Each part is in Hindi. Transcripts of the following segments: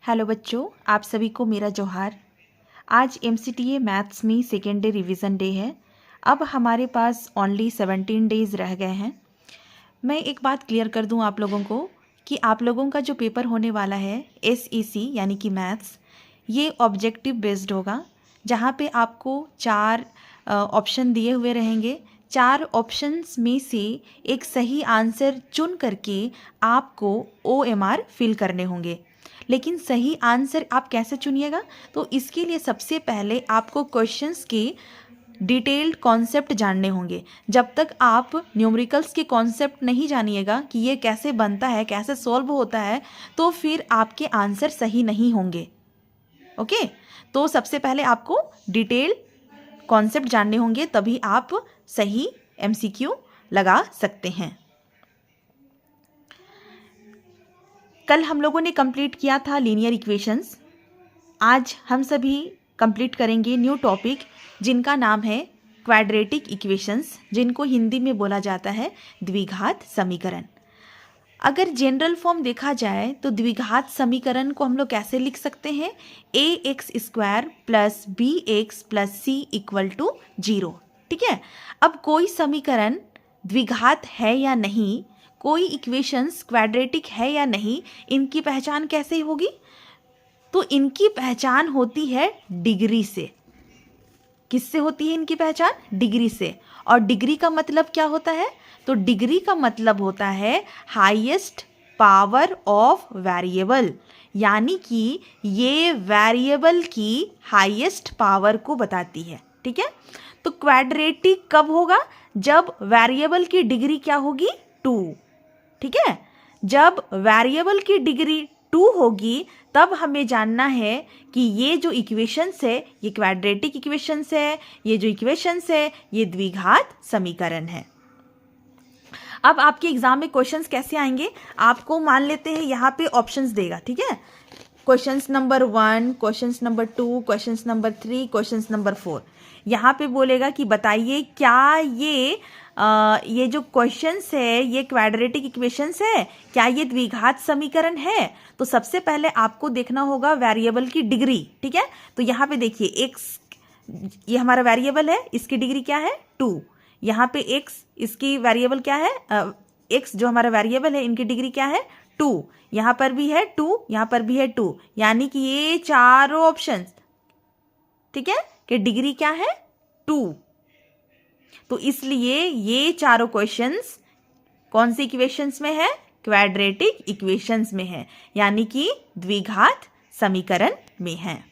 हेलो बच्चों, आप सभी को मेरा जोहार। आज MCTA मैथ्स में सेकेंड डे रिवीजन डे है। अब हमारे पास ओनली 17 डेज़ रह गए हैं। मैं एक बात क्लियर कर दूं आप लोगों को कि आप लोगों का जो पेपर होने वाला है SEC यानी कि मैथ्स, ये ऑब्जेक्टिव बेस्ड होगा, जहां पे आपको 4 ऑप्शन दिए हुए रहेंगे। 4 ऑप्शंस में से एक सही आंसर चुन करके आपको OMR फिल करने होंगे। लेकिन सही आंसर आप कैसे चुनिएगा? तो इसके लिए सबसे पहले आपको क्वेश्चंस के डिटेल्ड कॉन्सेप्ट जानने होंगे। जब तक आप न्यूमेरिकल्स के कॉन्सेप्ट नहीं जानिएगा कि ये कैसे बनता है, कैसे सॉल्व होता है, तो फिर आपके आंसर सही नहीं होंगे। ओके, तो सबसे पहले आपको डिटेल कॉन्सेप्ट जानने होंगे, तभी आप सही MCQ लगा सकते हैं। कल हम लोगों ने कंप्लीट किया था लीनियर इक्वेशंस। आज हम सभी कंप्लीट करेंगे न्यू टॉपिक, जिनका नाम है क्वाड्रेटिक इक्वेशंस, जिनको हिंदी में बोला जाता है द्विघात समीकरण। अगर जनरल फॉर्म देखा जाए तो द्विघात समीकरण को हम लोग कैसे लिख सकते हैं? ax² plus bx plus c equal to 0। ठीक है, अब कोई समीकरण द्विघात है या नहीं, कोई इक्वेशंस क्वाड्रेटिक है या नहीं, इनकी पहचान कैसे होगी? तो इनकी पहचान होती है डिग्री से। किससे होती है इनकी पहचान? डिग्री से। और डिग्री का मतलब क्या होता है? तो डिग्री का मतलब होता है हाईएस्ट पावर ऑफ वेरिएबल, यानी कि ये वेरिएबल की हाईएस्ट पावर को बताती है। ठीक है, तो क्वाड्रेटिक कब होगा? जब वेरिएबल की डिग्री क्या होगी? 2। ठीक है, जब वेरिएबल की डिग्री 2 होगी तब हमें जानना है कि ये जो इक्वेशंस है ये क्वाड्रेटिक इक्वेशंस है, ये जो इक्वेशंस है ये द्विघात समीकरण है। अब आपके एग्जाम में क्वेश्चंस कैसे आएंगे? आपको मान लेते हैं यहाँ पे ऑप्शंस देगा। ठीक है, questions number 1, questions number 2, questions number 3, questions number 4। यहाँ पे बोलेगा कि बताइए क्या ये जो क्वेश्चंस है ये क्वाड्रेटिक इक्वेशंस है, क्या ये द्विघात समीकरण है? तो सबसे पहले आपको देखना होगा वेरिएबल की डिग्री। ठीक है, तो यहाँ पे देखिए x, ये हमारा वेरिएबल है, इसकी डिग्री क्या है? 2। यहाँ पे x, इसकी वेरिएबल क्या है? x जो हमारा वेरिएबल है, इनकी डिग्री क्या है? 2। यहाँ पर भी है 2, यहाँ पर भी है 2, यानी कि ये चारों ऑप्शंस, ठीक है, कि डिग्री क्या है? 2। तो इसलिए ये चारों क्वेश्चंस कौन सी इक्वेशंस में है? क्वाड्रेटिक इक्वेशंस में है, यानी कि द्विघात समीकरण में है।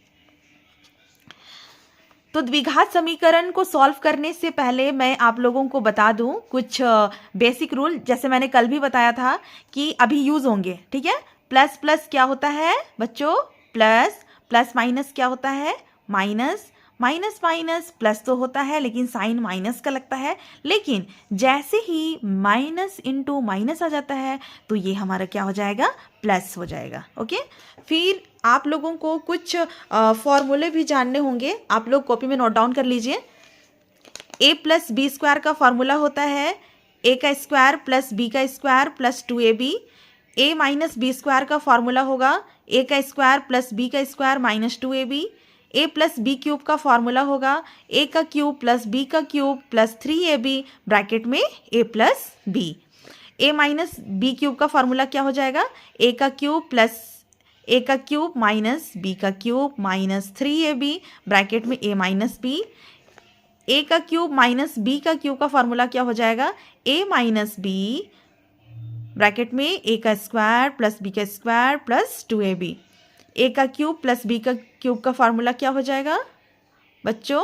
तो द्विघात समीकरण को सॉल्व करने से पहले मैं आप लोगों को बता दूं कुछ बेसिक रूल, जैसे मैंने कल भी बताया था कि अभी यूज होंगे। ठीक है, प्लस प्लस क्या होता है बच्चों? प्लस प्लस माइनस क्या होता है? माइनस माइनस माइनस प्लस तो होता है, लेकिन साइन माइनस का लगता है। लेकिन जैसे ही माइनस इंटू माइनस आ जाता है तो ये हमारा क्या हो जाएगा? प्लस हो जाएगा। ओके, फिर आप लोगों को कुछ फॉर्मूले भी जानने होंगे, आप लोग कॉपी में नोट डाउन कर लीजिए। a प्लस बी स्क्वायर का फॉर्मूला होता है a का स्क्वायर प्लस b का square plus 2ab। a minus B square का फॉर्मूला होगा a का स्क्वायर प्लस b का square minus 2ab। a plus B cube का फॉर्मूला होगा a का क्यूब प्लस b का क्यूब प्लस 3ab ब्रैकेट में a plus b। a minus B cube का फॉर्मूला क्या हो जाएगा? a का क्यूब प्लस a का क्यूब माइनस b का क्यूब माइनस 3ab ब्रैकेट में a माइनस b। a का क्यूब माइनस b का क्यूब का फॉर्मूला क्या हो जाएगा? a माइनस b ब्रैकेट में a का स्क्वायर प्लस b का स्क्वायर प्लस 2ab। a का क्यूब प्लस b का क्यूब का फॉर्मूला क्या हो जाएगा बच्चों?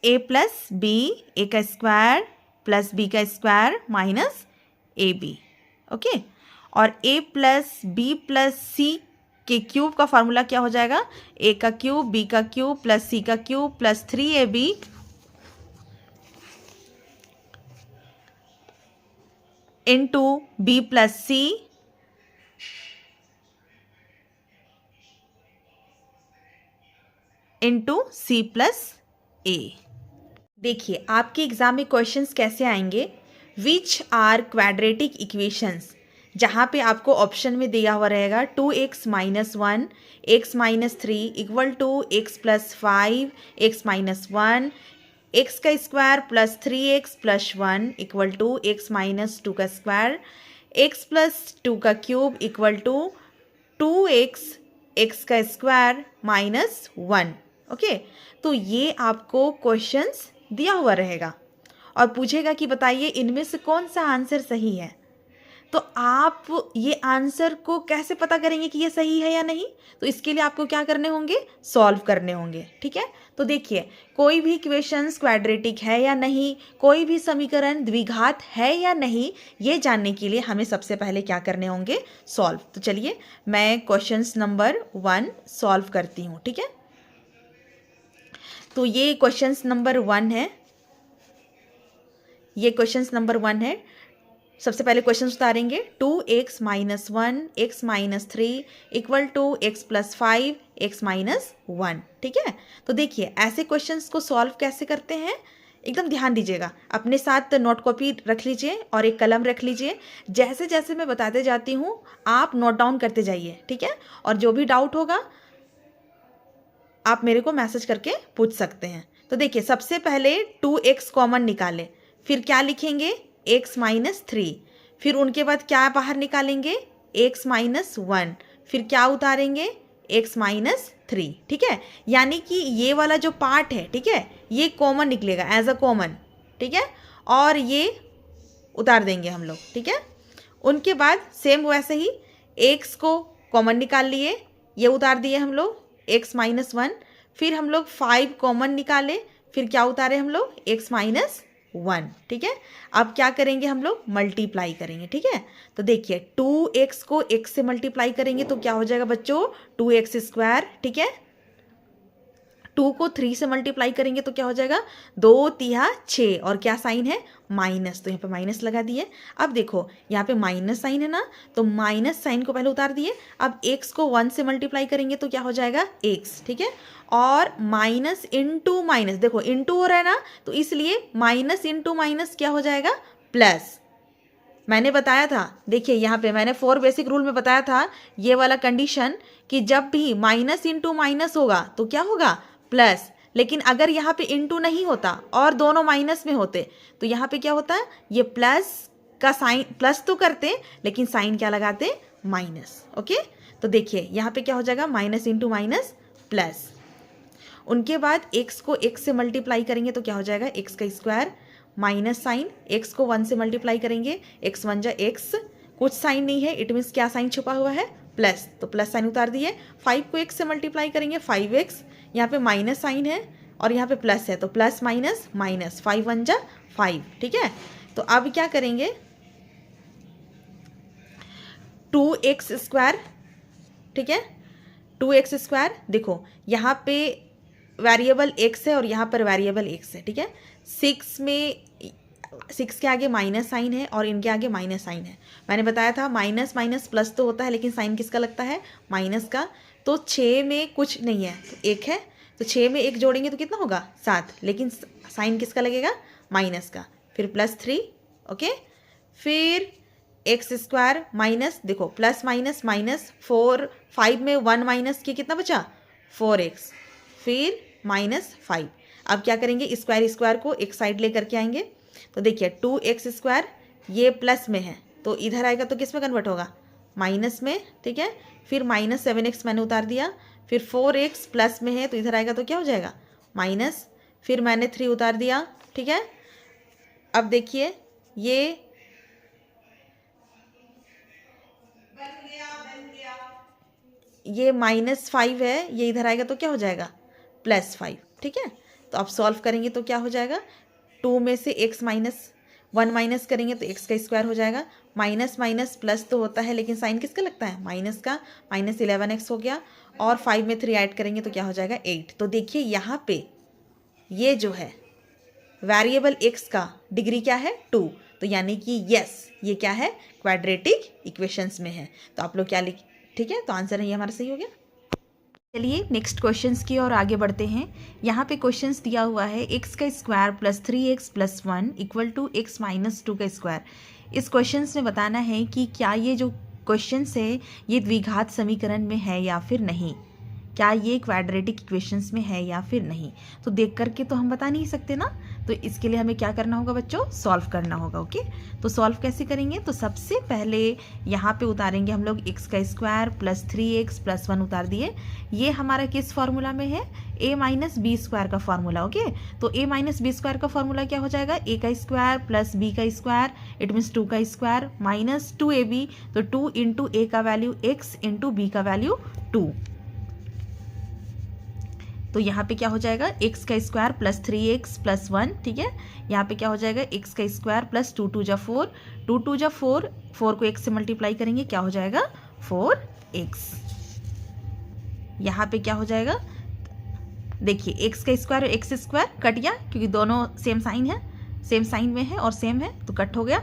a प्लस b, a का स्क्वायर प्लस b का स्क्वायर माइनस ab। ओके, और a plus b plus c के क्यूब का फॉर्मूला क्या हो जाएगा? a का क्यूब, b का क्यूब प्लस c का cube plus 3ab into b plus c into c plus a। देखिए आपके एग्जाम में क्वेश्चंस कैसे आएंगे? विच आर क्वाड्रेटिक इक्वेशंस जहाँ पे आपको ऑप्शन में दिया हुआ रहेगा 2x minus 1 x minus 3 equal to x plus 5 x minus 1 x का square plus 3x plus 1 equal to x minus 2 का स्क्वायर x प्लस 2 का cube equal to 2x x का स्क्वायर माइनस 1। ओके, तो ये आपको क्वेश्चंस दिया हुआ रहेगा और पूछेगा कि बताइए इनमें से कौन सा आंसर सही है। तो आप ये आंसर को कैसे पता करेंगे कि ये सही है या नहीं? तो इसके लिए आपको क्या करने होंगे? सॉल्व करने होंगे। ठीक है, तो देखिए कोई भी इक्वेशंस क्वाड्रेटिक है या नहीं, कोई भी समीकरण द्विघात है या नहीं, ये जानने के लिए हमें सबसे पहले क्या करने होंगे? सॉल्व। तो चलिए मैं क्वेश्चंस नंबर 1 सॉल्व करती हूँ। ठीक है, तो ये क्वेश्चंस नंबर 1 है, ये क्वेश्चंस नंबर 1 है। सबसे पहले क्वेश्चन उतारेंगे 2x minus 1 x minus 3 equal to x plus 5 x minus 1। ठीक है, तो देखिए ऐसे क्वेश्चंस को सॉल्व कैसे करते हैं, एकदम ध्यान दीजिएगा। अपने साथ नोट कॉपी रख लीजिए और एक कलम रख लीजिए। जैसे जैसे मैं बताते जाती हूँ आप नोट डाउन करते जाइए। ठीक है, और जो भी डाउट होगा आप मेरे को मैसेज करके पूछ सकते हैं। तो देखिए सबसे पहले 2x कॉमन निकालें, फिर क्या लिखेंगे? x माइनस 3, फिर उनके बाद क्या बाहर निकालेंगे? x माइनस 1, फिर क्या उतारेंगे? x minus 3। ठीक है, यानी कि ये वाला जो पार्ट है, ठीक है, ये कॉमन निकलेगा एज अ कॉमन। ठीक है, और ये उतार देंगे हम लोग। ठीक है, उनके बाद सेम वैसे ही x को कॉमन निकाल लिए, ये उतार दिए हम लोग x माइनस 1, फिर हम लोग 5 कॉमन निकाले, फिर क्या उतारे हम लोग? x minus 1। ठीक है, अब क्या करेंगे हम लोग? मल्टीप्लाई करेंगे। ठीक है, तो देखिए 2x को x से मल्टीप्लाई करेंगे तो क्या हो जाएगा बच्चों? 2x square. ठीक है, 2 को 3 से मल्टीप्लाई करेंगे तो क्या हो जाएगा? 2 तिया 6, और क्या साइन है? माइनस, तो यहाँ पे माइनस लगा दिए। अब देखो यहाँ पे माइनस साइन है ना, तो माइनस साइन को पहले उतार दिए। अब x को 1 से मल्टीप्लाई करेंगे तो क्या हो जाएगा? x। ठीक है, और माइनस इंटू माइनस, देखो इंटू हो रहा है ना, तो इसलिए माइनस इंटू माइनस क्या हो जाएगा? प्लस। मैंने बताया था, देखिए यहाँ पे मैंने 4 बेसिक रूल में बताया था ये वाला कंडीशन कि जब भी माइनस इंटू माइनस होगा तो क्या होगा? प्लस। लेकिन अगर यहाँ पे इंटू नहीं होता और दोनों माइनस में होते तो यहाँ पे क्या होता है? ये प्लस का साइन, प्लस तो करते लेकिन साइन क्या लगाते? माइनस। ओके, तो देखिए यहाँ पे क्या हो जाएगा? Minus into minus plus. उनके बाद x को x से मल्टीप्लाई करेंगे तो क्या हो जाएगा? x का स्क्वायर माइनस साइन, x को 1 से मल्टीप्लाई करेंगे, x 1 जा x, कुछ साइन नहीं है, इट मीन्स क्या साइन छुपा हुआ है? प्लस, तो प्लस साइन उतार दिए। 5 को x से मल्टीप्लाई करेंगे 5x, यहाँ पे माइनस साइन है और यहाँ पे प्लस है, तो प्लस माइनस माइनस, 5 1 जा 5। ठीक है, तो अब क्या करेंगे? 2x square. ठीक है, 2x स्क्वायर, देखो यहाँ पे वेरिएबल x है और यहाँ पर वेरिएबल x है। ठीक है, 6 में 6 के आगे माइनस साइन है और इनके आगे माइनस साइन है। मैंने बताया था माइनस माइनस प्लस तो होता है लेकिन साइन किसका लगता है? माइनस का। तो 6 में कुछ नहीं है तो 1 है, तो 6 में 1 जोड़ेंगे तो कितना होगा? 7, लेकिन साइन किसका लगेगा? माइनस का। फिर प्लस 3। ओके, फिर एक्स स्क्वायर माइनस, देखो प्लस माइनस माइनस 4, 5 में 1 माइनस के कितना बचा? 4x, फिर माइनस 5। अब क्या करेंगे? स्क्वायर स्क्वायर को एक साइड लेकर के आएंगे, तो देखिए 2x स्क्वायर ये प्लस में है तो इधर आएगा तो किस में कन्वर्ट होगा? माइनस में। ठीक है, फिर माइनस 7x मैंने उतार दिया, फिर 4x प्लस में है तो इधर आएगा तो क्या हो जाएगा? माइनस, फिर मैंने 3 उतार दिया। ठीक है, अब देखिए ये -5 है, ये इधर आएगा तो क्या हो जाएगा? +5। ठीक है, तो अब सॉल्व करेंगे तो क्या हो जाएगा? 2 में से x माइनस 1 माइनस करेंगे तो x का स्क्वायर हो जाएगा। माइनस माइनस प्लस तो होता है लेकिन साइन किसका लगता है? माइनस का। -11x हो गया और 5 में 3 ऐड करेंगे तो क्या हो जाएगा? 8। तो देखिए यहाँ पे ये जो है वेरिएबल x का डिग्री क्या है? 2। तो यानी कि यस, ये क्या है? क्वाड्रेटिक इक्वेशंस में है। तो आप लोग क्या लिख, ठीक है, तो आंसर है ये हमारा सही हो गया। चलिए नेक्स्ट क्वेश्चंस की ओर आगे बढ़ते हैं। यहाँ पे क्वेश्चंस दिया हुआ है x का square +3x + 1 equal to x - 2 का स्क्वायर। इस क्वेश्चन में बताना है कि क्या ये जो क्वेश्चन है ये द्विघात समीकरण में है या फिर नहीं, क्या ये क्वाड्रेटिक इक्वेशंस में है या फिर नहीं। तो देख करके तो हम बता नहीं सकते ना, तो इसके लिए हमें क्या करना होगा बच्चों, सॉल्व करना होगा। ओके, तो सॉल्व कैसे करेंगे, तो सबसे पहले यहाँ पे उतारेंगे हम लोग x का स्क्वायर प्लस 3x प्लस 1 उतार दिए। ये हमारा किस फार्मूला में है, a माइनस बी स्क्वायर का फार्मूला। ओके, तो a माइनस बी स्क्वायर का फार्मूला क्या हो जाएगा, a का स्क्वायर प्लस b का स्क्वायर, इट मीन्स 2 का स्क्वायर माइनस 2ab, तो 2 इंटू a का वैल्यू x इंटू b का वैल्यू 2। तो यहाँ पे क्या हो जाएगा, x का स्क्वायर प्लस 3x प्लस 1, ठीक है। यहाँ पे क्या हो जाएगा, x का स्क्वायर प्लस 2 2 जा 4, 2 2 जा 4, 4 को x से मल्टीप्लाई करेंगे क्या हो जाएगा 4x। यहाँ पे क्या हो जाएगा, देखिए x का स्क्वायर और x स्क्वायर कट गया क्योंकि दोनों सेम साइन है, सेम साइन में है और सेम है तो कट हो गया।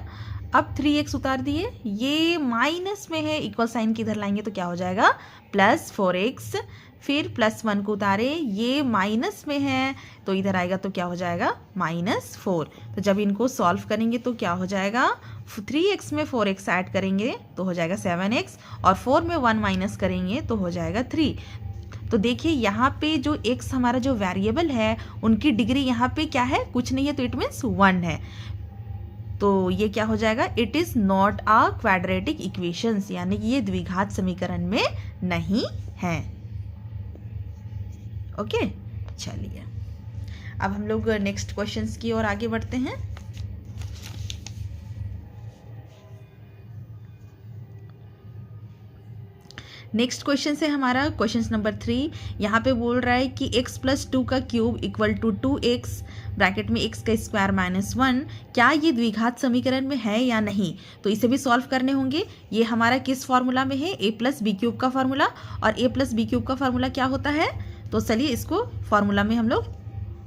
अब 3x उतार दिए, ये माइनस में है, इक्वल साइन की इधर लाएंगे तो क्या हो जाएगा प्लस 4x। फिर प्लस 1 को उतारे, ये माइनस में है तो इधर आएगा तो क्या हो जाएगा -4। तो जब इनको सॉल्व करेंगे तो क्या हो जाएगा, 3x में 4x ऐड करेंगे तो हो जाएगा 7x और 4 में 1 माइनस करेंगे तो हो जाएगा 3। तो देखिए यहाँ पे जो x हमारा जो वेरिएबल है उनकी डिग्री यहाँ पे क्या है, कुछ नहीं है, तो इट मीन्स 1 है। तो ये क्या हो जाएगा, it is not a quadratic equations, यानी कि ये द्विघात समीकरण में नहीं है। ओके, चलिए अब हम लोग नेक्स्ट क्वेश्चंस की ओर आगे बढ़ते हैं। नेक्स्ट क्वेश्चन है हमारा क्वेश्चन नंबर 3। यहाँ पे बोल रहा है कि x प्लस 2 का cube equal to 2x bracket में x का स्क्वायर माइनस 1, क्या ये द्विघात समीकरण में है या नहीं। तो इसे भी सॉल्व करने होंगे। ये हमारा किस फॉर्मूला में है, a प्लस बी क्यूब का फॉर्मूला, और a प्लस बी क्यूब का फॉर्मूला क्या होता है, तो चलिए इसको फॉर्मूला में हम लोग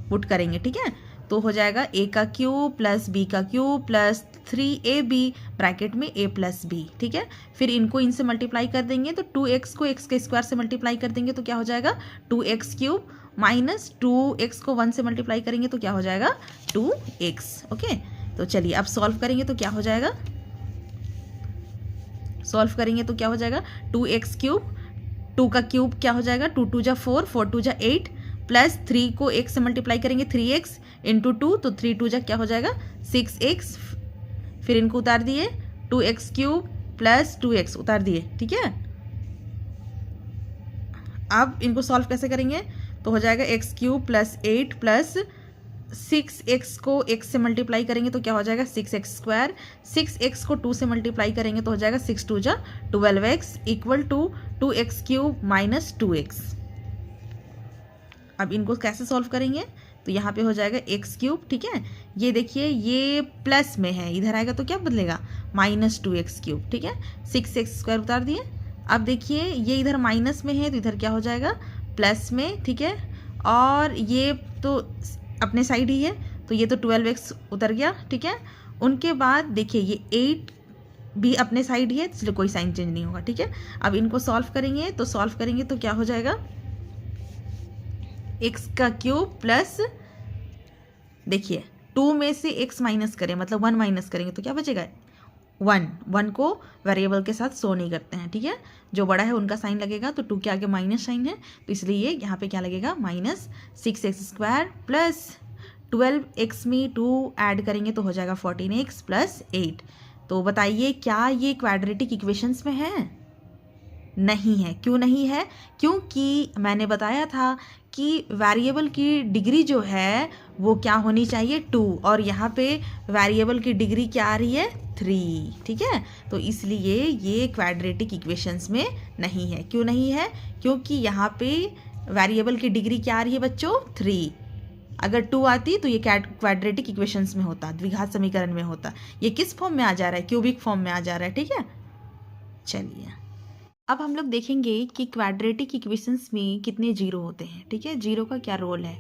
पुट करेंगे, ठीक है। तो हो जाएगा a का क्यूब प्लस b का क्यूब प्लस 3ab ब्रैकेट में a प्लस b, ठीक है। फिर इनको इनसे मल्टीप्लाई कर देंगे तो 2x को x के स्क्वायर से मल्टीप्लाई कर देंगे तो क्या हो जाएगा 2x क्यूब माइनस 2x को 1 से मल्टीप्लाई करेंगे तो क्या हो जाएगा 2x। ओके, तो चलिए अब सॉल्व करेंगे तो क्या हो जाएगा, सॉल्व करेंगे तो क्या हो जाएगा 2x क्यूब, 2 का क्यूब क्या हो जाएगा 2 2 जा 4, 4 2 जा 8 प्लस 3 को x से मल्टीप्लाई करेंगे 3x इंटू 2, तो 3 2 जा क्या हो जाएगा 6x। फिर इनको उतार दिए, 2x क्यूब प्लस 2x उतार दिए, ठीक है। अब इनको सॉल्व कैसे करेंगे, तो हो जाएगा x cube plus 8 plus 6x को x से मल्टीप्लाई करेंगे तो क्या हो जाएगा 6x स्क्वायर, 6x को 2 से मल्टीप्लाई करेंगे तो हो जाएगा 6 2 जा 12x equal to 2x cube minus 2x। अब इनको कैसे सॉल्व करेंगे, तो यहाँ पे हो जाएगा x क्यूब, ठीक है। ये देखिए ये प्लस में है, इधर आएगा तो क्या बदलेगा माइनस 2x क्यूब, ठीक है। 6x स्क्वायर उतार दिए। अब देखिए ये इधर माइनस में है तो इधर क्या हो जाएगा प्लस में, ठीक है। और ये तो अपने साइड ही है तो ये तो 12x उतर गया, ठीक है। उनके बाद देखिए ये 8 भी अपने साइड ही है, इसलिए कोई साइन चेंज नहीं होगा, ठीक है। अब इनको सॉल्व करेंगे तो क्या हो जाएगा x का क्यूब प्लस, देखिए 2 में से x माइनस करें मतलब 1 माइनस करेंगे तो क्या बचेगा 1 को वेरिएबल के साथ शो नहीं करते हैं, ठीक है। जो बड़ा है उनका साइन लगेगा, तो 2 के आगे माइनस साइन है तो इसलिए यहाँ पे क्या लगेगा minus 6x square plus 12x में 2 ऐड करेंगे तो हो जाएगा 14x प्लस 8। तो बताइए क्या ये क्वाड्रेटिक इक्वेशंस में है, नहीं है। क्यों नहीं है, क्योंकि मैंने बताया था कि वेरिएबल की डिग्री जो है वो क्या होनी चाहिए 2, और यहाँ पे वेरिएबल की डिग्री क्या आ रही है 3, ठीक है। तो इसलिए ये क्वाड्रेटिक इक्वेशंस में नहीं है। क्यों नहीं है, क्योंकि यहाँ पे वेरिएबल की डिग्री क्या आ रही है बच्चों 3। अगर 2 आती तो ये क्वाड्रेटिक इक्वेशंस में होता, द्विघात समीकरण में होता। ये किस फॉर्म में आ जा रहा है, क्यूबिक फॉर्म में आ जा रहा है, ठीक है। चलिए अब हम लोग देखेंगे कि क्वाड्रेटिक इक्वेशंस में कितने जीरो होते हैं, ठीक है। जीरो का क्या रोल है,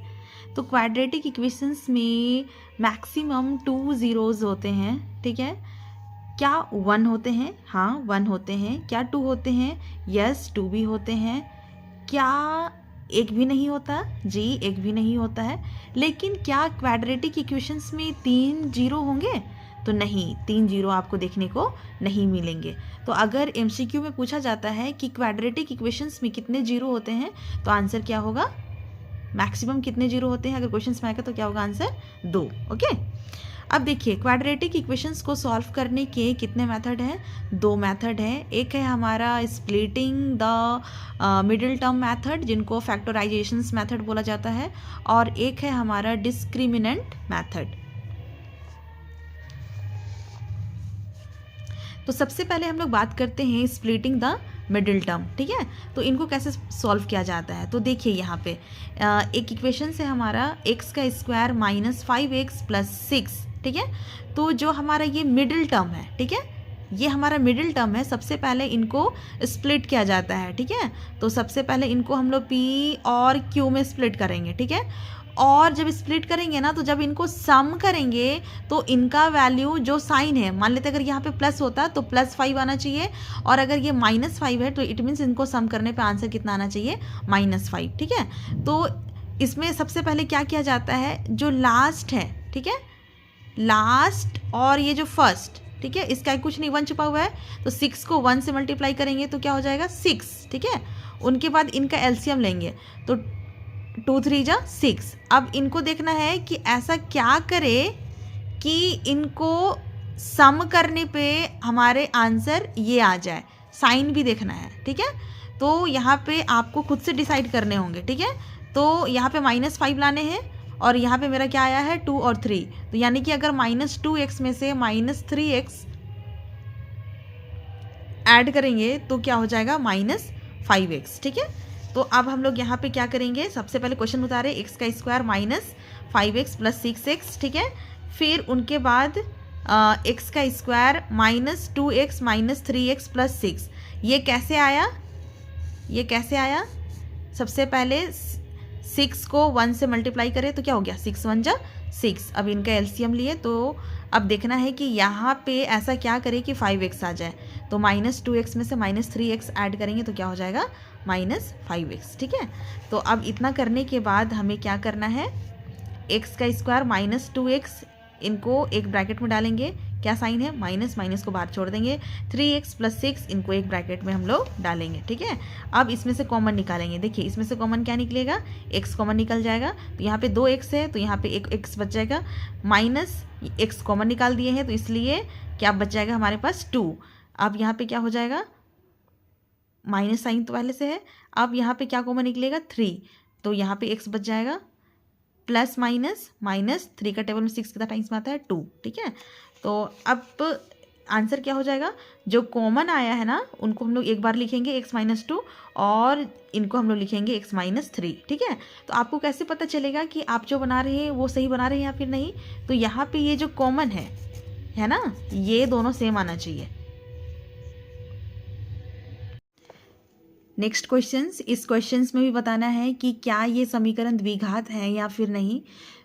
तो क्वाड्रेटिक इक्वेशंस में मैक्सिमम 2 जीरोज़ होते हैं, ठीक है। क्या 1 होते हैं, हाँ 1 होते हैं। क्या 2 होते हैं, यस 2 भी होते हैं। क्या 1 भी नहीं होता, जी 1 भी नहीं होता है। लेकिन क्या क्वाड्रेटिक इक्वेशंस में 3 जीरो होंगे, तो नहीं, 3 जीरो आपको देखने को नहीं मिलेंगे। तो अगर एमसीक्यू में पूछा जाता है कि क्वाड्रेटिक इक्वेशंस में कितने जीरो होते हैं, तो आंसर क्या होगा, मैक्सिमम कितने जीरो होते हैं अगर क्वेश्चंस में आएगा तो क्या होगा आंसर 2। ओके, अब देखिए क्वाड्रेटिक इक्वेशंस को सॉल्व करने के कितने मेथड हैं, 2 मेथड हैं। एक है हमारा splitting the middle term method, जिनको फैक्टराइजेशंस मेथड बोला जाता है, और एक है हमारा डिस्क्रिमिनेंट मेथड। तो सबसे पहले हम लोग बात करते हैं स्प्लिटिंग द मिडिल टर्म, ठीक है। तो इनको कैसे सॉल्व किया जाता है, तो देखिए यहाँ पे एक इक्वेशन से हमारा x का स्क्वायर माइनस 5x प्लस 6, ठीक है। तो जो हमारा ये मिडिल टर्म है, ठीक है, ये हमारा मिडिल टर्म है, सबसे पहले इनको स्प्लिट किया जाता है, ठीक है। तो सबसे पहले इनको हम लोग p और q में स्प्लिट करेंगे, ठीक है। और जब स्प्लिट करेंगे ना, तो जब इनको सम करेंगे तो इनका वैल्यू जो साइन है, मान लेते अगर यहाँ पे प्लस होता तो +5 आना चाहिए, और अगर ये -5 है तो इट मीन्स इनको सम करने पे आंसर कितना आना चाहिए, -5, ठीक है। तो इसमें सबसे पहले क्या किया जाता है, जो लास्ट है, ठीक है, लास्ट और ये जो फर्स्ट, ठीक है, इसका कुछ नहीं 1 छुपा हुआ है, तो 6 को 1 से मल्टीप्लाई करेंगे तो क्या हो जाएगा 6, ठीक है। उनके बाद इनका एलसीएम लेंगे तो 2 3 जा 6। अब इनको देखना है कि ऐसा क्या करे कि इनको सम करने पे हमारे आंसर ये आ जाए, साइन भी देखना है, ठीक है। तो यहाँ पे आपको खुद से डिसाइड करने होंगे, ठीक है। तो यहाँ पे -5 लाने हैं, और यहाँ पे मेरा क्या आया है 2 और 3, तो यानी कि अगर -2x में से -3x ऐड करेंगे तो क्या हो जाएगा -5x, ठीक है। तो अब हम लोग यहाँ पे क्या करेंगे, सबसे पहले क्वेश्चन उतारे, x का स्क्वायर -5x प्लस 6x, ठीक है। फिर उनके बाद x का square -2x minus 3x plus 6, ये कैसे आया, ये कैसे आया, सबसे पहले 6 को 1 से मल्टीप्लाई करें तो क्या हो गया 6 1 जा 6। अब इनका एलसीएम लिए, तो अब देखना है कि यहाँ पे ऐसा क्या करे कि 5x आ जाए, तो -2x में से -3x ऐड करेंगे तो क्या हो जाएगा -5x, ठीक है। तो अब इतना करने के बाद हमें क्या करना है, x का स्क्वायर -2x, इनको एक ब्रैकेट में डालेंगे, क्या साइन है, माइनस, माइनस को बाहर छोड़ देंगे, 3x प्लस 6 इनको एक ब्रैकेट में हम लोग डालेंगे, ठीक है। अब इसमें से कॉमन निकालेंगे, देखिए इसमें से कॉमन क्या निकलेगा, x कॉमन निकल जाएगा, तो यहाँ पे 2x है तो यहाँ पे एक x बच जाएगा, माइनस x कॉमन निकाल दिए हैं तो इसलिए क्या बच जाएगा हमारे पास 2। अब यहाँ पे क्या हो जाएगा, माइनस साइन तो पहले से है, अब यहाँ पे क्या कॉमन निकलेगा 3, तो यहाँ पे x बच जाएगा, प्लस माइनस माइनस 3 का टेबल में 6 कितना टाइम्स में आता है 2, ठीक है। तो अब आंसर क्या हो जाएगा, जो कॉमन आया है ना उनको हम लोग एक बार लिखेंगे x-2, और इनको हम लोग लिखेंगे x-3, ठीक है। तो आपको कैसे पता चलेगा कि आप जो बना रहे हैं वो सही बना रहे हैं या फिर नहीं, तो यहाँ पे ये जो कॉमन है ना, ये दोनों सेम आना चाहिए। नेक्स्ट क्वेश्चंस, इस क्वेश्चंस में भी बताना है कि क्या ये समीकरण द्विघात है या फिर नहीं।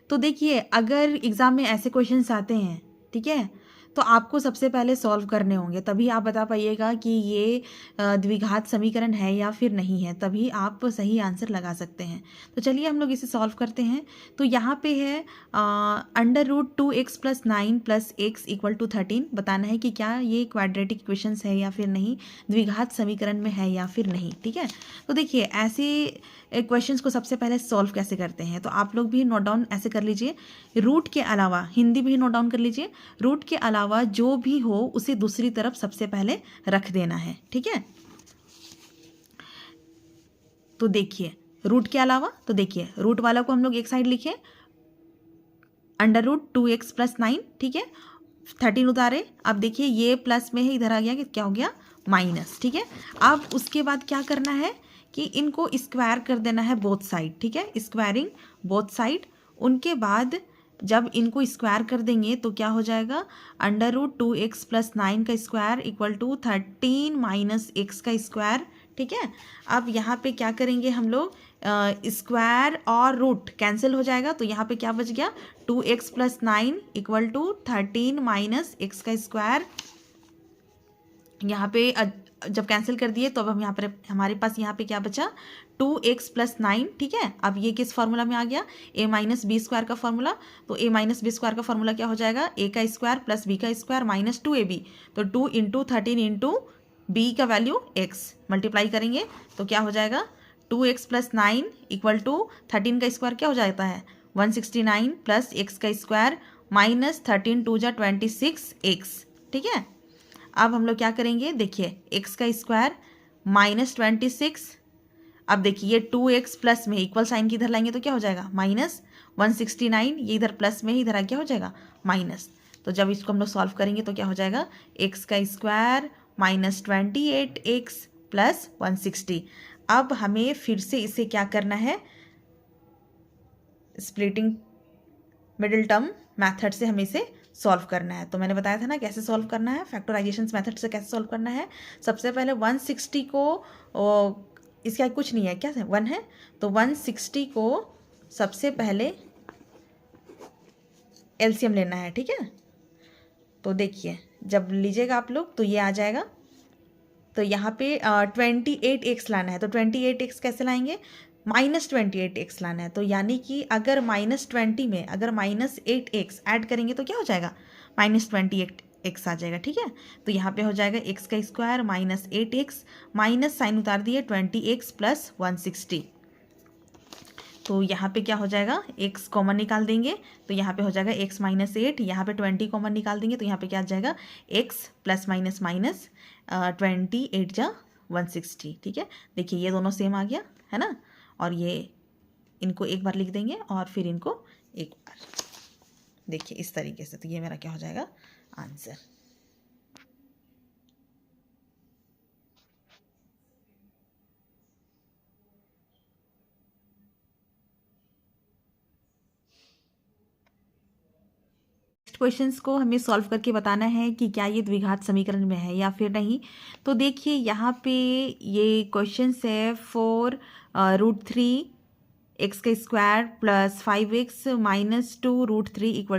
तो देखिए अगर एग्ज़ाम में ऐसे क्वेश्चंस आते हैं, ठीक है, तो आपको सबसे पहले सॉल्व करने होंगे, तभी आप बता पाइएगा कि ये द्विघात समीकरण है या फिर नहीं है, तभी आप सही आंसर लगा सकते हैं। तो चलिए हम लोग इसे सॉल्व करते हैं। तो यहाँ पे है √2x + 9 + x = 13, बताना है कि क्या ये क्वाड्रेटिक इक्वेशंस है या फिर नहीं, द्विघात समीकरण में है या फिर नहीं, ठीक है। तो देखिए ऐसे क्वेश्चंस को सबसे पहले सॉल्व कैसे करते हैं, तो आप लोग भी नोट डाउन ऐसे कर लीजिए, रूट के अलावा, हिंदी भी नोट डाउन कर लीजिए, रूट के अलावा जो भी हो उसे दूसरी तरफ सबसे पहले रख देना है, ठीक है। तो देखिए रूट के अलावा, तो देखिए रूट वाला को हम लोग एक साइड लिखे, √2x + 9, ठीक है, 13 उतारे, अब देखिए ये प्लस में है, इधर आ गया कि क्या हो गया माइनस, ठीक है। अब उसके बाद क्या करना है कि इनको स्क्वायर कर देना है बोथ साइड, ठीक है, स्क्वायरिंग बोथ साइड। उनके बाद जब इनको स्क्वायर कर देंगे तो क्या हो जाएगा, √2x + 9 का स्क्वायर = 13 - x का स्क्वायर, ठीक है। अब यहाँ पे क्या करेंगे हम लोग, स्क्वायर और रूट कैंसिल हो जाएगा, तो यहाँ पे क्या बच गया, 2x + 9 = 13 - x का स्क्वायर। यहाँ पे जब कैंसिल कर दिए तो अब हम यहाँ पर हमारे पास यहाँ पे क्या बचा 2x + 9, ठीक है। अब ये किस फार्मूला में आ गया, a - b² का फार्मूला। तो a - b² का फार्मूला क्या हो जाएगा, a का स्क्वायर प्लस b का स्क्वायर माइनस 2ab। तो 2 × 13 × b का वैल्यू x मल्टीप्लाई करेंगे तो क्या हो जाएगा 2x + 9 = 13 का स्क्वायर क्या हो जाता है 169 प्लस x का स्क्वायर माइनस 13 2 जा 26x, ठीक है। अब हम लोग क्या करेंगे, देखिए x का स्क्वायर माइनस 26। अब देखिए ये 2x प्लस में इक्वल साइन की इधर लाएंगे तो क्या हो जाएगा माइनस 169, ये इधर प्लस में ही इधर क्या हो जाएगा माइनस। तो जब इसको हम लोग सॉल्व करेंगे तो क्या हो जाएगा x का स्क्वायर माइनस 28x प्लस 160। अब हमें फिर से इसे क्या करना है, स्प्लिटिंग मिडिल टर्म मेथड से हमें इसे सॉल्व करना है। तो मैंने बताया था ना कैसे सॉल्व करना है, फैक्टराइजेशन मेथड से कैसे सॉल्व करना है। सबसे पहले 160 को इसका कुछ नहीं है, क्या है 1 है, तो 160 को सबसे पहले एलसीएम लेना है, ठीक है। तो देखिए जब लीजिएगा आप लोग तो ये आ जाएगा। तो यहाँ पे 28x लाना है, तो 28x कैसे लाएंगे, माइनस 28x लाना है। तो यानी कि अगर -20 में अगर -8x ऐड करेंगे तो क्या हो जाएगा -28x आ जाएगा, ठीक है। तो यहाँ पे हो जाएगा x का square minus 8x minus sign उतार दिए 20x प्लस 160। तो यहाँ पे क्या हो जाएगा x कॉमन निकाल देंगे तो यहाँ पे हो जाएगा x - 8, यहाँ पे 20 कॉमन निकाल देंगे तो यहाँ पे क्या आ जाएगा x प्लस माइनस माइनस 28 जा 160, ठीक है। देखिए ये दोनों सेम आ गया है ना, और ये इनको एक बार लिख देंगे और फिर इनको एक बार, देखिए इस तरीके से। तो ये मेरा क्या हो जाएगा आंसर। क्वेश्चंस को हमें सॉल्व करके बताना है कि क्या ये द्विघात समीकरण में है या फिर नहीं। तो देखिए यहाँ पे ये क्वेश्चंस है 4√3 x का स्क्वायर प्लस 5x माइनस 2√3 =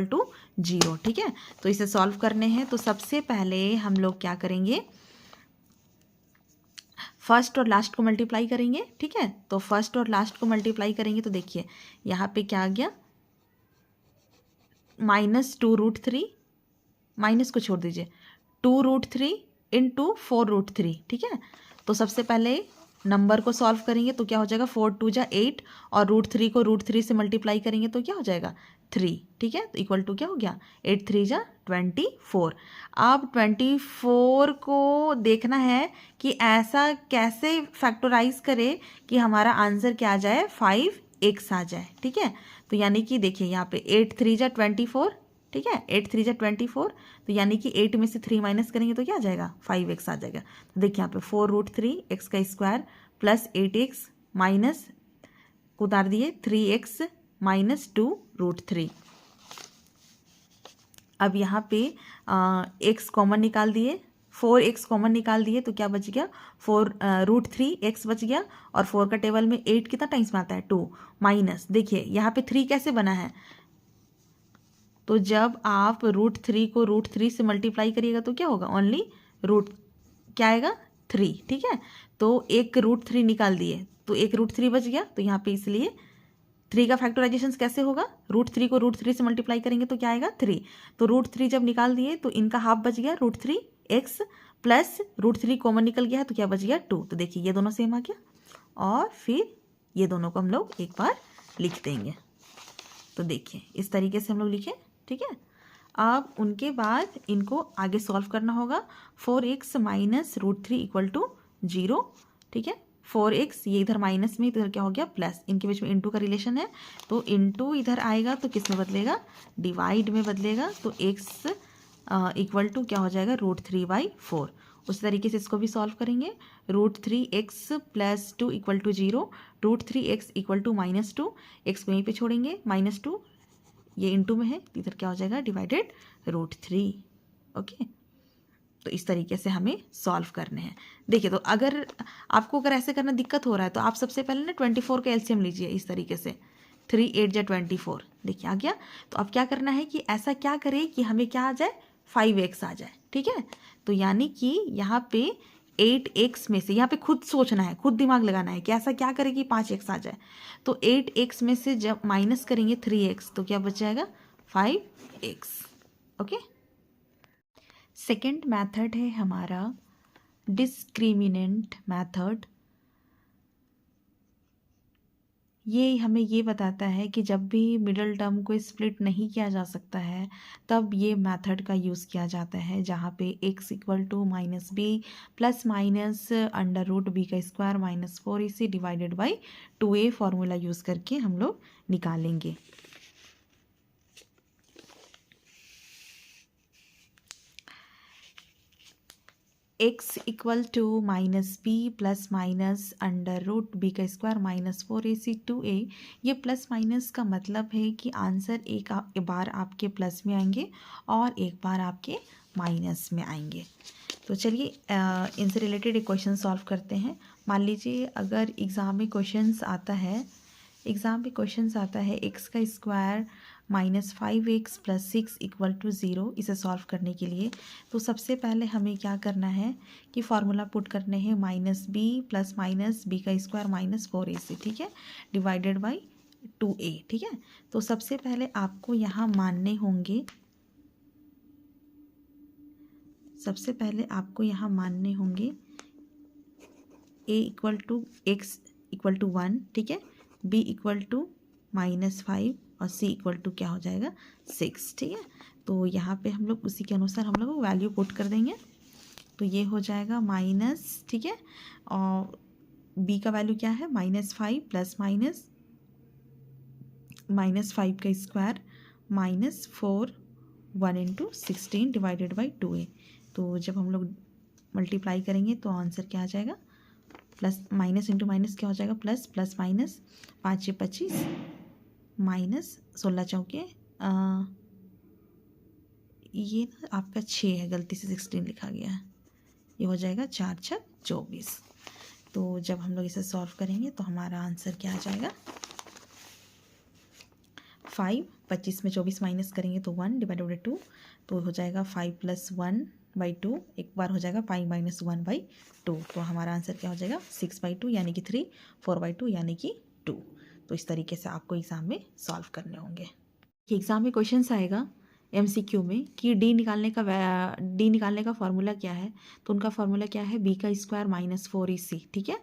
0, ठीक है। तो इसे सॉल्व करने हैं तो सबसे पहले हम लोग क्या करेंगे, फर्स्ट और लास्ट को मल्टीप्लाई करेंगे, ठीक है। तो फर्स्ट और लास्ट को मल्टीप्लाई करेंगे तो देखिए यहाँ पे क्या आ गया -2√3, माइनस को छोड़ दीजिए 2√3 × 4√3, ठीक है। तो सबसे पहले नंबर को सॉल्व करेंगे तो क्या हो जाएगा 4 2 जा 8 और √3 को √3 से मल्टीप्लाई करेंगे तो क्या हो जाएगा 3, ठीक है। तो इक्वल टू क्या हो गया 8 3 जा 24। अब 24 को देखना है कि ऐसा कैसे फैक्टराइज करे कि हमारा आंसर क्या आ जाए 5x आ जाए, ठीक है। तो यानी कि देखिए यहाँ पे 8 3 जा 24, ठीक है, 8 3 जा 24। तो यानी कि 8 में से 3 माइनस करेंगे तो क्या आ जाएगा 5x आ जाएगा। तो देखिए यहाँ पे 4√3 x का स्क्वायर प्लस 8x माइनस उतार दिए 3x माइनस 2√3। अब यहाँ पे x कॉमन निकाल दिए, 4x कॉमन निकाल दिए तो क्या बच गया 4√3x बच गया। और 4 का टेबल में 8 कितना टाइम्स में आता है 2, माइनस देखिए यहाँ पे 3 कैसे बना है, तो जब आप √3 को √3 से मल्टीप्लाई करिएगा तो क्या होगा ओनली रूट क्या आएगा 3, ठीक है। तो एक √3 निकाल दिए तो एक √3 बच गया। तो यहाँ पे इसलिए 3 का फैक्टराइजेशन कैसे होगा, √3 को √3 से मल्टीप्लाई करेंगे तो क्या आएगा 3। तो √3 जब निकाल दिए तो इनका हाफ बच गया √3x प्लस √3 कॉमन निकल गया है तो क्या बच गया 2। तो देखिए ये दोनों सेम आ गया और फिर ये दोनों को हम लोग एक बार लिख देंगे। तो देखिए इस तरीके से हम लोग लिखें, ठीक है। अब उनके बाद इनको आगे सॉल्व करना होगा 4x माइनस √3 = 0, ठीक है। 4x ये इधर माइनस में इधर क्या हो गया प्लस, इनके बीच में इंटू का रिलेशन है तो इंटू इधर आएगा तो किस में बदलेगा डिवाइड में बदलेगा। तो x इक्वल टू क्या हो जाएगा √3/4। उस तरीके से इसको भी सॉल्व करेंगे √3x प्लस 2 = 0, √3x = -2, x को यहीं पे छोड़ेंगे -2, ये इंटू में है इधर क्या हो जाएगा डिवाइडेड √3, ओके। तो इस तरीके से हमें सॉल्व करने हैं। देखिए तो अगर आपको अगर ऐसे करना दिक्कत हो रहा है तो आप सबसे पहले ना 24 का एलसीएम लीजिए इस तरीके से 3 8 जा 24, देखिए आ गया। तो अब क्या करना है कि ऐसा क्या करें कि हमें क्या आ जाए 5x आ जाए, ठीक है। तो यानी कि यहाँ पे 8x में से, यहाँ पे खुद सोचना है, खुद दिमाग लगाना है कि ऐसा क्या करें कि 5x आ जाए। तो 8x में से जब माइनस करेंगे 3x तो क्या बच जाएगा 5x। ओके। सेकेंड मेथड है हमारा डिस्क्रिमिनेंट मेथड। ये हमें ये बताता है कि जब भी मिडल टर्म को स्प्लिट नहीं किया जा सकता है तब ये मेथड का यूज़ किया जाता है, जहाँ पे x equal to minus B plus minus under root B का square minus 4ac divided by 2a formula use करके हम लोग निकालेंगे। x equal to minus B plus minus under root B का स्क्वायर माइनस 4ac 2a। ये प्लस माइनस का मतलब है कि आंसर एक बार आपके प्लस में आएंगे और एक बार आपके माइनस में आएंगे। तो चलिए इनसे रिलेटेड एक क्वेश्चन सॉल्व करते हैं। मान लीजिए अगर एग्ज़ाम में क्वेश्चन आता है x का square minus 5x plus 6 equal to 0। इसे सॉल्व करने के लिए तो सबसे पहले हमें क्या करना है कि फार्मूला पुट करने हैं minus B plus minus B का स्क्वायर माइनस 4ac, ठीक है, डिवाइडेड बाई 2a, ठीक है। तो सबसे पहले आपको यहाँ मानने होंगे a equal to X equal to 1, ठीक है, b इक्वल टू माइनस 5 और c इक्वल टू क्या हो जाएगा 6, ठीक है। तो यहाँ पे हम लोग उसी के अनुसार हम लोग वैल्यू पुट कर देंगे। तो ये हो जाएगा माइनस, ठीक है, और b का वैल्यू क्या है माइनस 5 प्लस माइनस 5 का square minus 4 1 into 16 divided by 2a। तो जब हम लोग मल्टीप्लाई करेंगे तो आंसर क्या आ जाएगा प्लस माइनस इंटू माइनस क्या हो जाएगा प्लस, प्लस माइनस 5 25 माइनस 16 चौके ये ना आपका 6 है, गलती से 16 लिखा गया है, ये हो जाएगा 4 6 24। तो जब हम लोग इसे सॉल्व करेंगे तो हमारा आंसर क्या आ जाएगा 5 25 में 24 माइनस करेंगे तो 1 डिवाइडेड बाई 2, तो हो जाएगा 5 प्लस 1 बाई 2, एक बार हो जाएगा 5 माइनस 1 बाई 2। तो हमारा आंसर क्या हो जाएगा 6 बाई 2 यानी कि 3, 4 बाई 2 यानी कि 2। तो इस तरीके से आपको एग्ज़ाम में सॉल्व करने होंगे। एग्ज़ाम में क्वेश्चन आएगा MCQ में कि डी निकालने का फार्मूला क्या है। तो उनका फार्मूला क्या है b का स्क्वायर माइनस 4ac, ठीक है।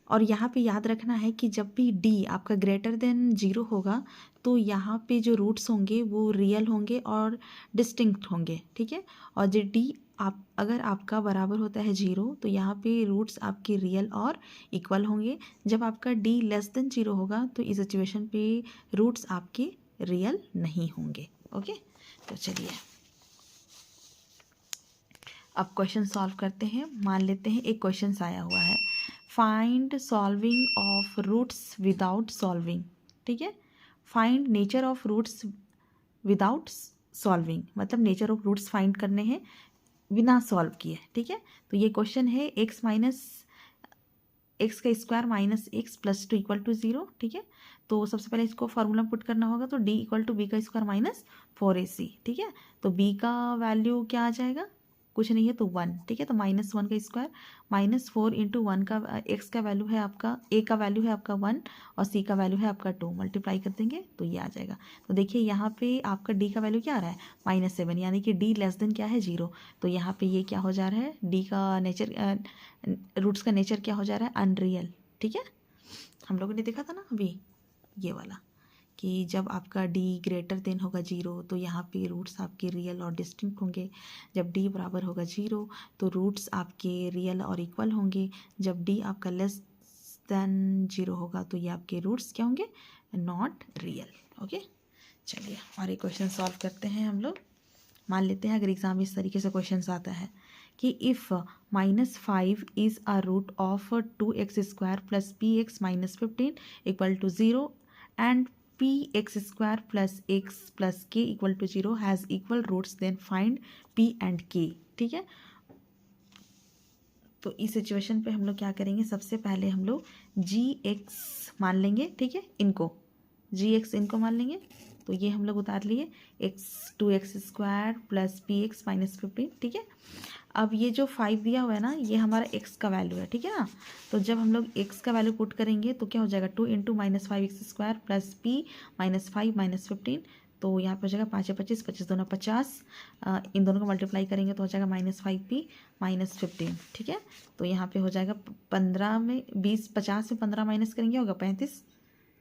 और यहाँ पे याद रखना है कि जब भी d आपका ग्रेटर देन 0 होगा तो यहाँ पे जो रूट्स होंगे वो रियल होंगे और डिस्टिंक्ट होंगे, ठीक है। और जो d अगर आपका बराबर होता है 0 तो यहाँ पे रूट्स आपके रियल और इक्वल होंगे। जब आपका d लेस देन 0 होगा तो इस सिचुएशन पे रूट्स आपके रियल नहीं होंगे। ओके, तो चलिए अब क्वेश्चन सॉल्व करते हैं। मान लेते हैं एक क्वेश्चन आया हुआ है, find solving of roots without solving, ठीक है। Find nature of roots without solving, मतलब नेचर ऑफ रूट्स फाइंड करने हैं बिना सॉल्व किए, ठीक है। तो ये क्वेश्चन है x का square minus X plus 2 equal to 0, ठीक है। तो सबसे पहले इसको फार्मूला पुट करना होगा, तो d इक्वल टू बी का स्क्वायर माइनस 4ac, ठीक है। तो b का वैल्यू क्या आ जाएगा, कुछ नहीं है तो 1, ठीक है। तो माइनस 1 का स्क्वायर माइनस 4 इंटू 1 का x का वैल्यू है आपका, a का वैल्यू है आपका 1 और c का वैल्यू है आपका 2, मल्टीप्लाई कर देंगे तो ये आ जाएगा। तो देखिए यहाँ पे आपका d का वैल्यू क्या आ रहा है माइनस 7, यानी कि d लेस देन क्या है 0। तो यहाँ पे ये क्या हो जा रहा है d का नेचर, रूट्स का नेचर क्या हो जा रहा है अनरियल, ठीक है। हम लोगों ने देखा था ना अभी ये वाला कि जब आपका d ग्रेटर देन होगा 0 तो यहाँ पे रूट्स आपके रियल और डिस्टिंक्ट होंगे। जब d बराबर होगा 0 तो रूट्स आपके रियल और इक्वल होंगे। जब d आपका लेस देन 0 होगा तो ये आपके रूट्स क्या होंगे नॉट रियल। ओके, चलिए और एक क्वेश्चन सॉल्व करते हैं हम लोग। मान लेते हैं अगर एग्जाम में इस तरीके से क्वेश्चन आता है कि if minus 5 is a root of 2x square plus px minus 15 equal to 0 and px square plus x plus k equal to 0 has equal roots, then find p and k, ठीक है। तो इस सिचुएशन पे हम लोग क्या करेंगे, सबसे पहले हम लोग gx मान लेंगे, ठीक है, इनको gx इनको मान लेंगे। तो ये हम लोग उतार लिए x 2x square plus px minus 15, ठीक है। अब ये जो 5 दिया हुआ है ना, ये हमारा x का वैल्यू है, ठीक है ना। तो जब हम लोग x का वैल्यू पुट करेंगे तो क्या हो जाएगा, 2 इंटू -5x² प्लस p -5 -15, तो यहाँ पे हो जाएगा 5 25, 25 दूना 50, इन दोनों को मल्टीप्लाई करेंगे तो हो जाएगा -5p -15, ठीक है। तो यहाँ पे हो जाएगा 15 में 20, 50 में 15 माइनस करेंगे होगा 35,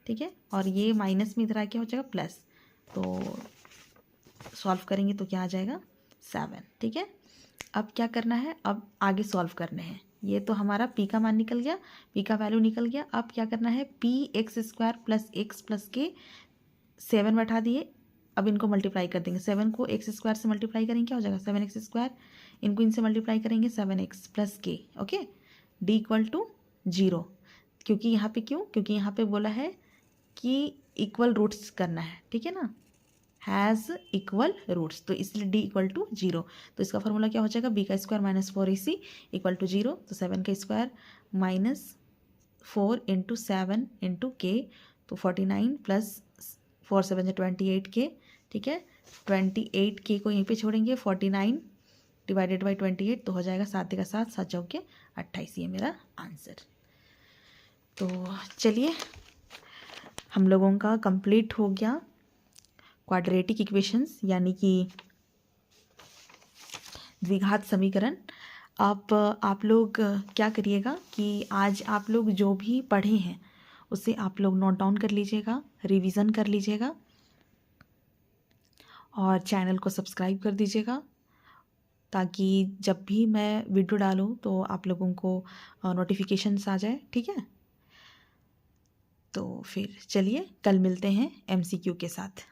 ठीक है। और ये माइनस में इधर आ क्या हो जाएगा प्लस, तो सॉल्व करेंगे तो क्या आ जाएगा 7, ठीक है। अब क्या करना है, अब आगे सॉल्व करने हैं। ये तो हमारा p का मान निकल गया, p का वैल्यू निकल गया। अब क्या करना है, px² प्लस x प्लस के 7 बैठा दिए, अब इनको मल्टीप्लाई कर देंगे। 7 को x² से मल्टीप्लाई करेंगे क्या हो जाएगा 7x², इनको इनसे मल्टीप्लाई करेंगे 7x प्लस के, ओके। d इक्वल टू 0, क्योंकि यहाँ पे क्योंकि यहाँ पे बोला है कि इक्वल रूट्स करना है, ठीक है ना, हैज़ इक्वल रूट्स, तो इसलिए d इक्वल टू 0। तो इसका फॉर्मूला क्या हो जाएगा, b का square minus 4ac equal to 0। तो 7 का स्क्वायर माइनस 4 इंटू 7 इंटू के, तो 49 प्लस 4 7 28 के, ठीक है। 28 के को यहीं पे छोड़ेंगे, 49 डिवाइडेड बाई 28, तो हो जाएगा 7 का 7, 7 चौके 28, ये मेरा आंसर। तो चलिए हम लोगों का कंप्लीट हो गया क्वाड्रेटिक इक्वेशंस, यानी कि द्विघात समीकरण। अब आप लोग क्या करिएगा कि आज आप लोग जो भी पढ़े हैं उसे आप लोग नोट डाउन कर लीजिएगा, रिवीजन कर लीजिएगा और चैनल को सब्सक्राइब कर दीजिएगा, ताकि जब भी मैं वीडियो डालूं तो आप लोगों को नोटिफिकेशंस आ जाए, ठीक है। तो फिर चलिए कल मिलते हैं MCQ के साथ।